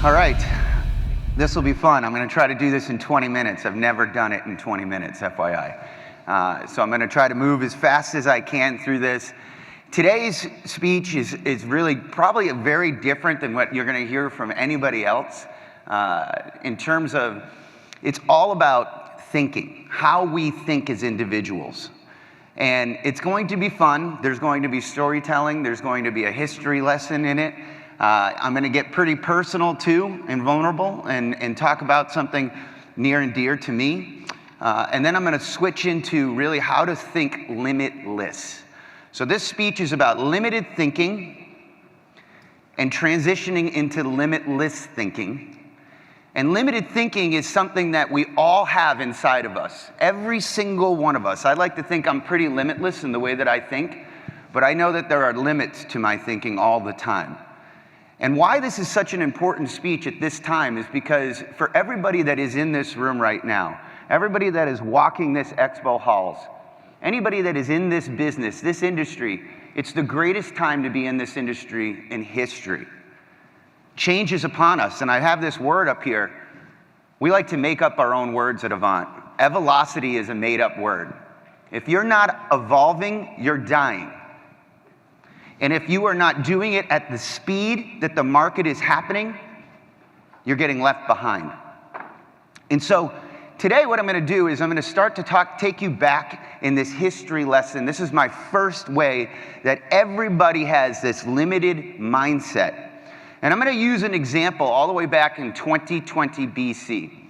All right, this will be fun. I'm going to try to do this in 20 minutes. I've never done it in 20 minutes, FYI. So I'm going to try to move as fast as I can through this. Today's speech is really probably very different than what you're going to hear from anybody else in terms of it's all about thinking, how we think as individuals. And it's going to be fun. There's going to be storytelling. There's going to be a history lesson in it. I'm going to get pretty personal too and vulnerable and talk about something near and dear to me. And then I'm going to switch into really how to think limitless. So this speech is about limited thinking and transitioning into limitless thinking. And limited thinking is something that we all have inside of us. Every single one of us. I like to think I'm pretty limitless in the way that I think, but I know that there are limits to my thinking all the time. And why this is such an important speech at this time is because for everybody that is in this room right now, everybody that is walking this expo halls, anybody that is in this business, this industry, it's the greatest time to be in this industry in history. Change is upon us, and I have this word up here. We like to make up our own words at Avant. Evolocity is a made-up word. If you're not evolving, you're dying. And if you are not doing it at the speed that the market is happening, you're getting left behind. And so today what I'm going to do is I'm going to start to take you back in this history lesson. This is my first way that everybody has this limited mindset. And I'm going to use an example all the way back in 2020 BC.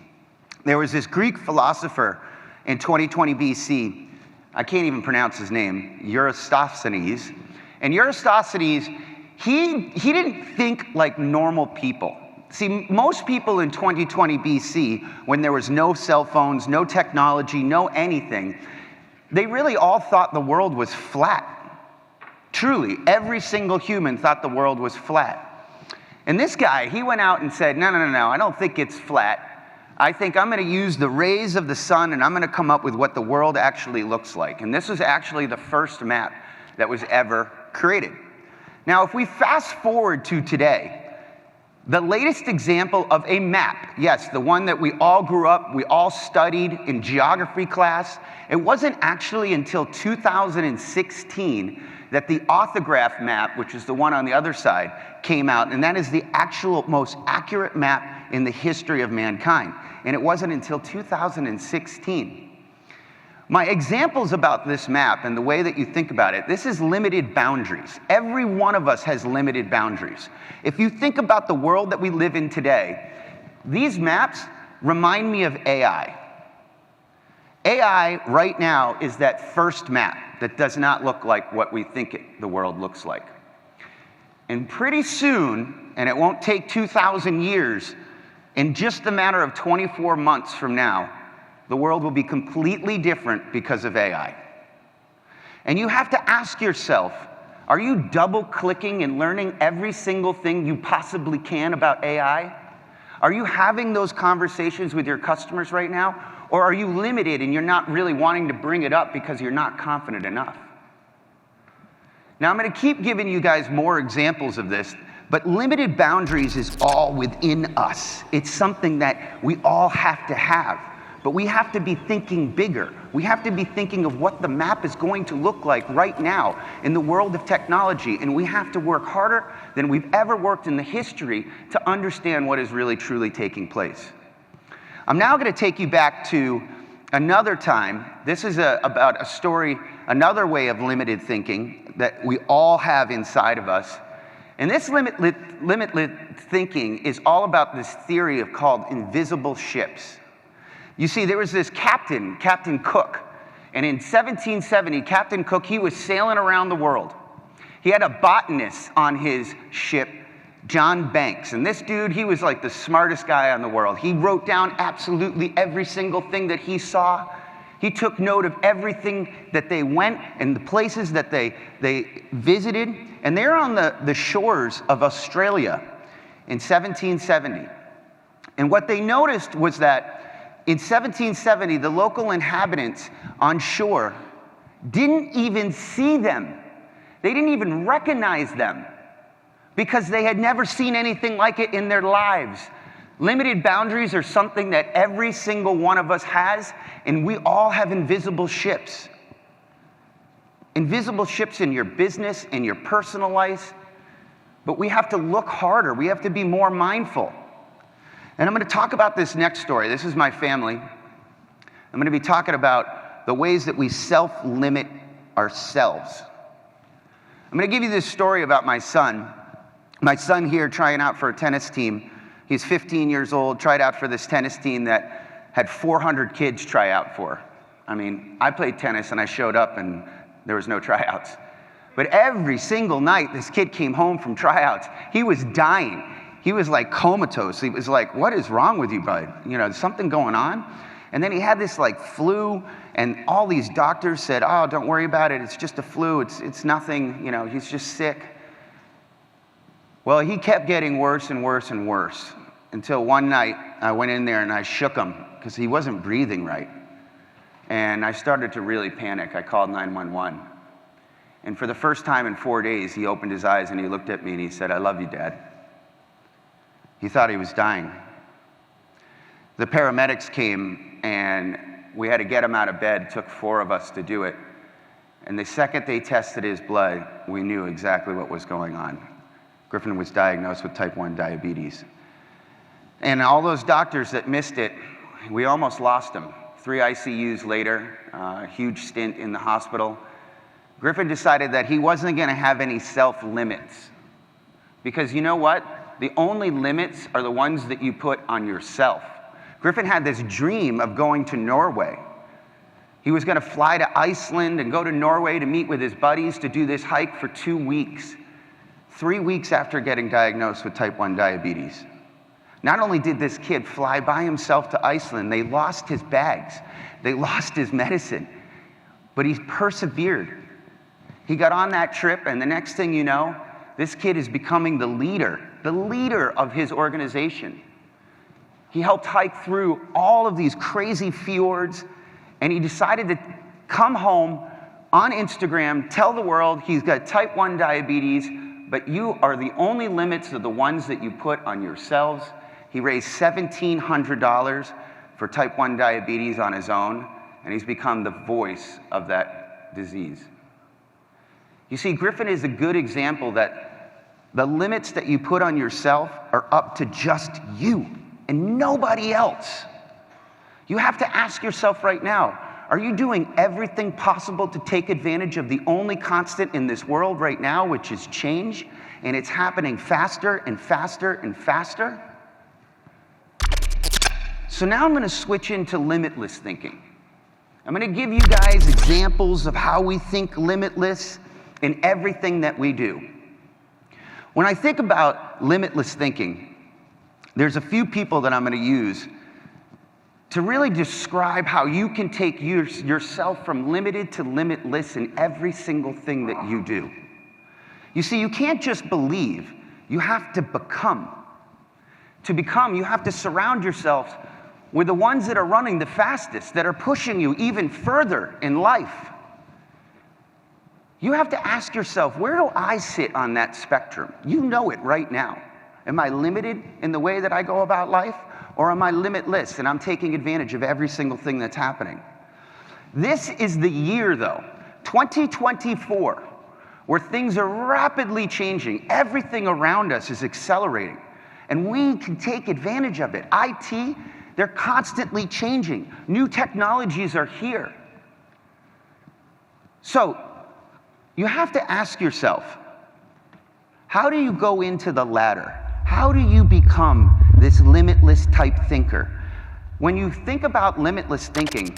There was this Greek philosopher in 2020 BC. I can't even pronounce his name, Eratosthenes. And Eratosthenes, he didn't think like normal people. See, most people in 2020 BC, when there was no cell phones, no technology, no anything, they really all thought the world was flat. Truly, every single human thought the world was flat. And this guy, he went out and said, no, I don't think it's flat. I think I'm going to use the rays of the sun and I'm going to come up with what the world actually looks like. And this was actually the first map that was ever created. Now, if we fast forward to today, the latest example of a map, yes, the one that we all grew up, we all studied in geography class, it wasn't actually until 2016 that the orthograph map, which is the one on the other side, came out, and that is the actual most accurate map in the history of mankind. And it wasn't until 2016. My examples about this map and the way that you think about it, this is limited boundaries. Every one of us has limited boundaries. If you think about the world that we live in today, these maps remind me of AI. AI right now is that first map that does not look like what we think the world looks like. And pretty soon, and it won't take 2,000 years, in just a matter of 24 months from now, the world will be completely different because of AI. And you have to ask yourself, are you double-clicking and learning every single thing you possibly can about AI? Are you having those conversations with your customers right now? Or are you limited and you're not really wanting to bring it up because you're not confident enough? Now, I'm going to keep giving you guys more examples of this, but limited boundaries is all within us. It's something that we all have to have. But we have to be thinking bigger. We have to be thinking of what the map is going to look like right now in the world of technology. And we have to work harder than we've ever worked in the history to understand what is really truly taking place. I'm now going to take you back to another time. This is about a story, another way of limited thinking that we all have inside of us. And this limitless thinking is all about this theory called invisible ships. You see, there was this captain, Captain Cook, and in 1770, Captain Cook, he was sailing around the world. He had a botanist on his ship, John Banks, and this dude, he was like the smartest guy on the world. He wrote down absolutely every single thing that he saw. He took note of everything that they went and the places that they visited, and they're on the shores of Australia in 1770. And what they noticed was that in 1770, the local inhabitants on shore didn't even see them. They didn't even recognize them. because they had never seen anything like it in their lives. Limited boundaries are something that every single one of us has, and we all have invisible ships. Invisible ships in your business, in your personal life, but we have to look harder. We have to be more mindful. And I'm going to talk about this next story. This is my family. I'm going to be talking about the ways that we self-limit ourselves. I'm going to give you this story about my son. My son here trying out for a tennis team. He's 15 years old, tried out for this tennis team that had 400 kids try out for. I mean, I played tennis and I showed up and there was no tryouts. But every single night, this kid came home from tryouts. He was dying. He was like comatose. He was like, what is wrong with you, bud? You know, something going on? And then he had this like flu, and all these doctors said, oh, don't worry about it. It's just a flu. It's nothing, you know, he's just sick. Well, he kept getting worse and worse and worse until one night I went in there and I shook him because he wasn't breathing right. And I started to really panic. I called 911. And for the first time in 4 days, he opened his eyes and he looked at me and he said, I love you, Dad. He thought he was dying. The paramedics came and we had to get him out of bed. It took 4 of us to do it. And the second they tested his blood, we knew exactly what was going on. Griffin was diagnosed with type 1 diabetes. And all those doctors that missed it, we almost lost him. 3 ICUs later, a huge stint in the hospital. Griffin decided that he wasn't going to have any self-limits. Because you know what? The only limits are the ones that you put on yourself. Griffin had this dream of going to Norway. He was going to fly to Iceland and go to Norway to meet with his buddies to do this hike for 2 weeks. 3 weeks after getting diagnosed with type 1 diabetes. Not only did this kid fly by himself to Iceland, they lost his bags, they lost his medicine, but he persevered. He got on that trip, and the next thing you know, this kid is becoming the leader of his organization. He helped hike through all of these crazy fjords, and he decided to come home on Instagram, tell the world he's got type 1 diabetes, but you are the only limits of the ones that you put on yourselves. He raised $1,700 for type 1 diabetes on his own, and he's become the voice of that disease. You see, Griffin is a good example that the limits that you put on yourself are up to just you and nobody else. You have to ask yourself right now, are you doing everything possible to take advantage of the only constant in this world right now, which is change, and it's happening faster and faster and faster? So now I'm going to switch into limitless thinking. I'm going to give you guys examples of how we think limitless in everything that we do. When I think about limitless thinking, there's a few people that I'm going to use to really describe how you can take yourself from limited to limitless in every single thing that you do. You see, you can't just believe, you have to become. To become, you have to surround yourself with the ones that are running the fastest, that are pushing you even further in life. You have to ask yourself, where do I sit on that spectrum? You know it right now. Am I limited in the way that I go about life? Or am I limitless and I'm taking advantage of every single thing that's happening? This is the year, though, 2024, where things are rapidly changing. Everything around us is accelerating, and we can take advantage of it. IT, they're constantly changing. New technologies are here. So you have to ask yourself, how do you go into the ladder? How do you become this limitless type thinker? When you think about limitless thinking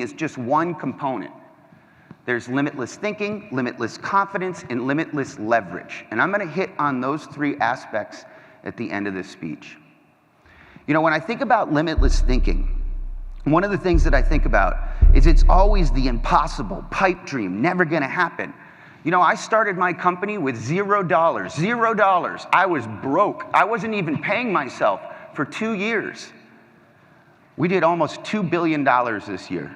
is just one component. There's limitless thinking, limitless confidence, and limitless leverage. And I'm going to hit on those 3 aspects at the end of this speech. You know, when I think about limitless thinking, one of the things that I think about is it's always the impossible, pipe dream, never going to happen. You know, I started my company with $0. $0. I was broke. I wasn't even paying myself for 2 years. We did almost $2 billion this year.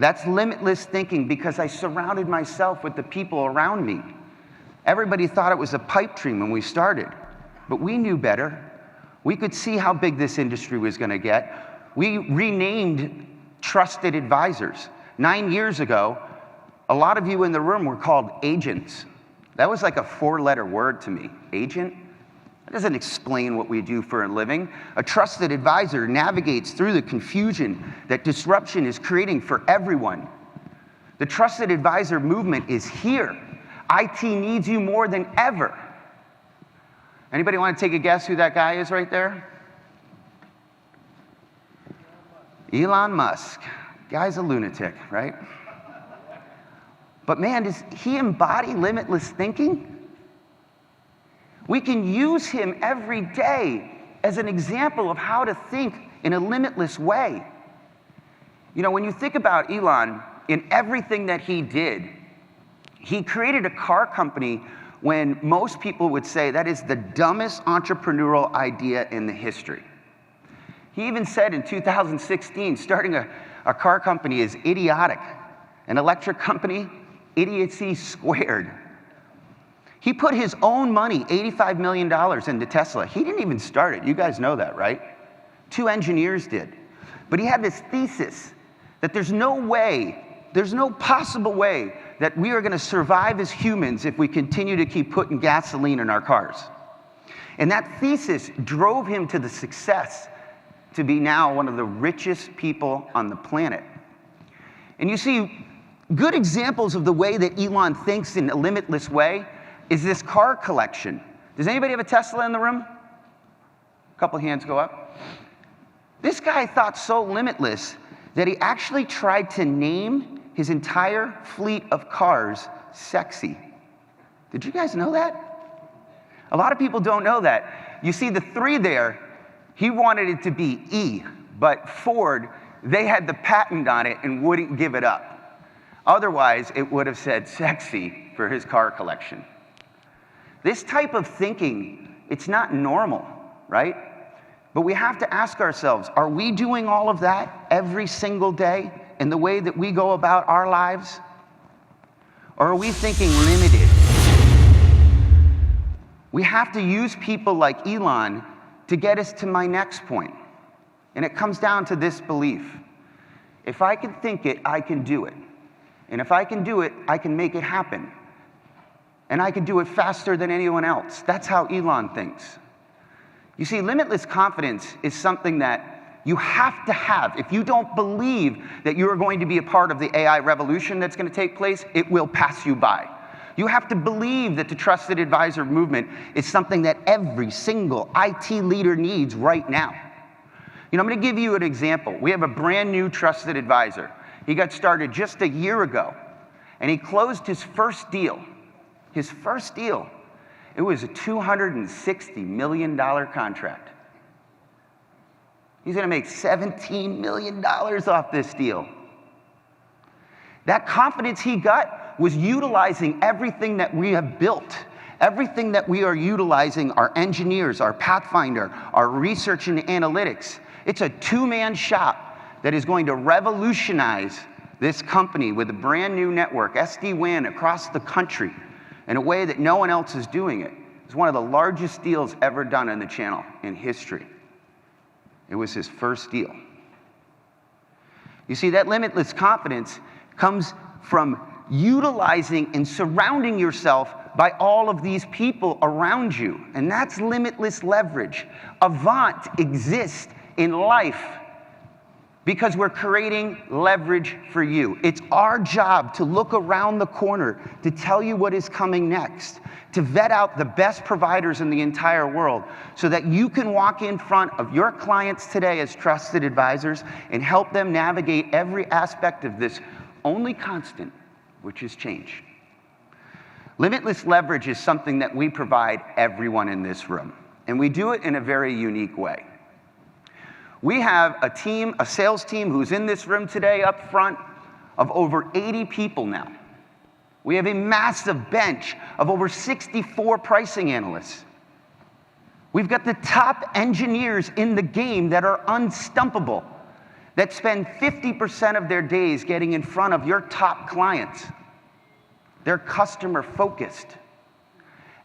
That's limitless thinking because I surrounded myself with the people around me. Everybody thought it was a pipe dream when we started, but we knew better. We could see how big this industry was going to get. We renamed trusted advisors. 9 years ago, a lot of you in the room were called agents. That was like a 4-letter word to me. Agent? That doesn't explain what we do for a living. A trusted advisor navigates through the confusion that disruption is creating for everyone. The trusted advisor movement is here. IT needs you more than ever. Anybody want to take a guess who that guy is right there? Elon Musk. Guy's a lunatic, right? But man, does he embody limitless thinking? We can use him every day as an example of how to think in a limitless way. You know, when you think about Elon, in everything that he did, he created a car company when most people would say that is the dumbest entrepreneurial idea in the history. He even said in 2016, starting a car company is idiotic. An electric company, idiocy squared. He put his own money, $85 million, into Tesla. He didn't even start it. You guys know that, right? 2 engineers did. But he had this thesis that there's no possible way that we are going to survive as humans if we continue to keep putting gasoline in our cars. And that thesis drove him to the success to be now one of the richest people on the planet. And you see, good examples of the way that Elon thinks in a limitless way is this car collection. Does anybody have a Tesla in the room? A couple hands go up. This guy thought so limitless that he actually tried to name his entire fleet of cars sexy. Did you guys know that? A lot of people don't know that. You see the 3 there, he wanted it to be E, but Ford, they had the patent on it and wouldn't give it up. Otherwise, it would have said sexy for his car collection. This type of thinking, it's not normal, right? But we have to ask ourselves, are we doing all of that every single day in the way that we go about our lives? Or are we thinking limited? We have to use people like Elon to get us to my next point. And it comes down to this belief. If I can think it, I can do it. And if I can do it, I can make it happen. And I can do it faster than anyone else. That's how Elon thinks. You see, limitless confidence is something that you have to have. If you don't believe that you are going to be a part of the AI revolution that's going to take place, it will pass you by. You have to believe that the trusted advisor movement is something that every single IT leader needs right now. You know, I'm going to give you an example. We have a brand new trusted advisor. He got started just a year ago, and he closed his first deal. His first deal. It was a $260 million contract. He's going to make $17 million off this deal. That confidence he got was utilizing everything that we have built, everything that we are utilizing, our engineers, our Pathfinder, our research and analytics. It's a 2-man shop that is going to revolutionize this company with a brand new network, SD-WAN, across the country in a way that no one else is doing it. It's one of the largest deals ever done on the channel in history. It was his first deal. You see, that limitless confidence comes from utilizing and surrounding yourself by all of these people around you. And that's limitless leverage. Avant exists in life because we're creating leverage for you. It's our job to look around the corner, to tell you what is coming next, to vet out the best providers in the entire world so that you can walk in front of your clients today as trusted advisors and help them navigate every aspect of this only constant, which is change. Limitless leverage is something that we provide everyone in this room, and we do it in a very unique way. We have a team, a sales team who's in this room today up front of over 80 people now. We have a massive bench of over 64 pricing analysts. We've got the top engineers in the game that are unstumpable. that spend 50% of their days getting in front of your top clients. They're customer focused.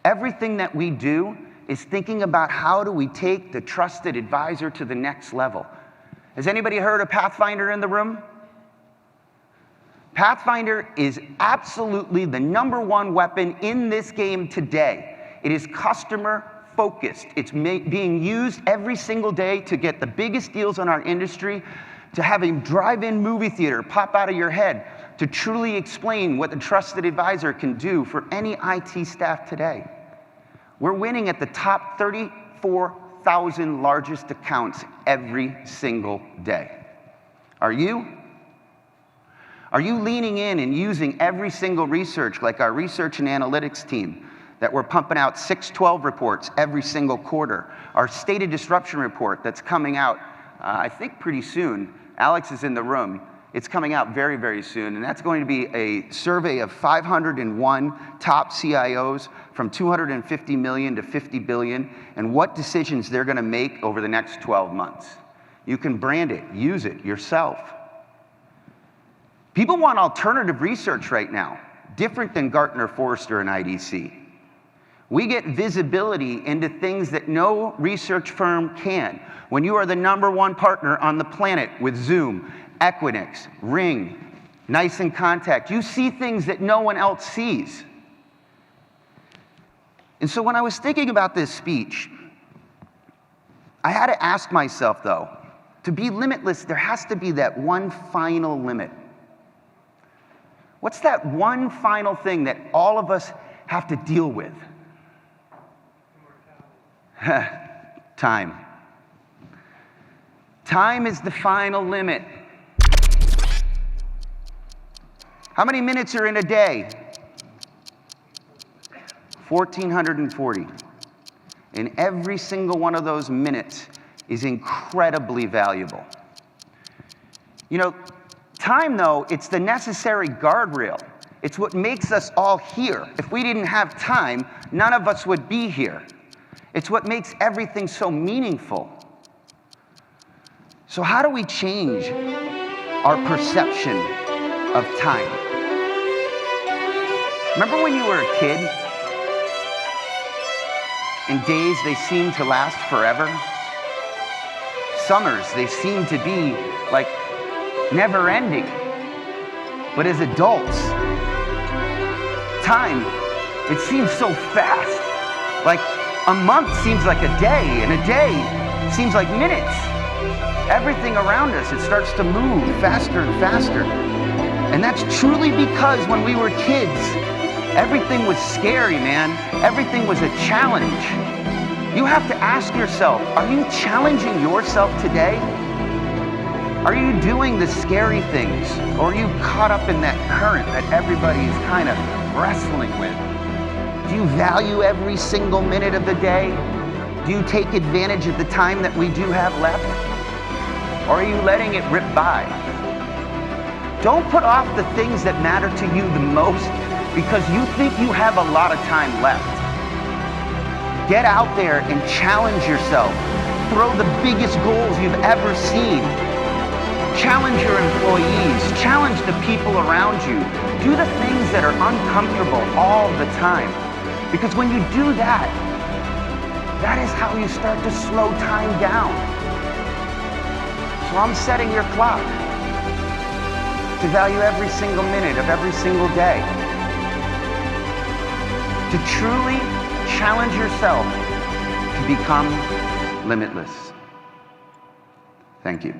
Everything that we do is thinking about how do we take the trusted advisor to the next level. Has anybody heard of Pathfinder in the room? Pathfinder is absolutely the #1 weapon in this game today. It is customer focused. It's being used every single day to get the biggest deals in our industry, to have a drive-in movie theater pop out of your head, to truly explain what the trusted advisor can do for any IT staff today. We're winning at the top 34,000 largest accounts every single day. Are you? Are you leaning in and using every single research, like our research and analytics team, that we're pumping out 612 reports every single quarter? Our State of Disruption report that's coming out, I think pretty soon. Alex is in the room. It's coming out very, very soon, and that's going to be a survey of 501 top CIOs from 250 million to 50 billion, and what decisions they're going to make over the next 12 months. You can brand it, use it yourself. People want alternative research right now, different than Gartner, Forrester, and IDC. We get visibility into things that no research firm can. When you are the #1 partner on the planet with Zoom, Equinix, Ring, Nice in Contact, you see things that no one else sees. And so when I was thinking about this speech, I had to ask myself, though, to be limitless, there has to be that one final limit. What's that one final thing that all of us have to deal with? Time. Time is the final limit. How many minutes are in a day? 1,440. And every single one of those minutes is incredibly valuable. You know, time, though, it's the necessary guardrail. It's what makes us all here. If we didn't have time, none of us would be here. It's what makes everything so meaningful. So how do we change our perception of time? Remember when you were a kid and days, they seemed to last forever? Summers, they seem to be like never ending. But as adults, time, it seems so fast. Like a month seems like a day, and a day seems like minutes. Everything around us, it starts to move faster and faster. And that's truly because when we were kids, everything was scary, man. Everything was a challenge. You have to ask yourself, are you challenging yourself today? Are you doing the scary things? Or are you caught up in that current that everybody's kind of wrestling with? Do you value every single minute of the day? Do you take advantage of the time that we do have left? Or are you letting it rip by? Don't put off the things that matter to you the most because you think you have a lot of time left. Get out there and challenge yourself. Throw the biggest goals you've ever seen. Challenge your employees. Challenge the people around you. Do the things that are uncomfortable all the time. Because when you do that, that is how you start to slow time down. So I'm setting your clock to value every single minute of every single day. To truly challenge yourself to become limitless. Thank you.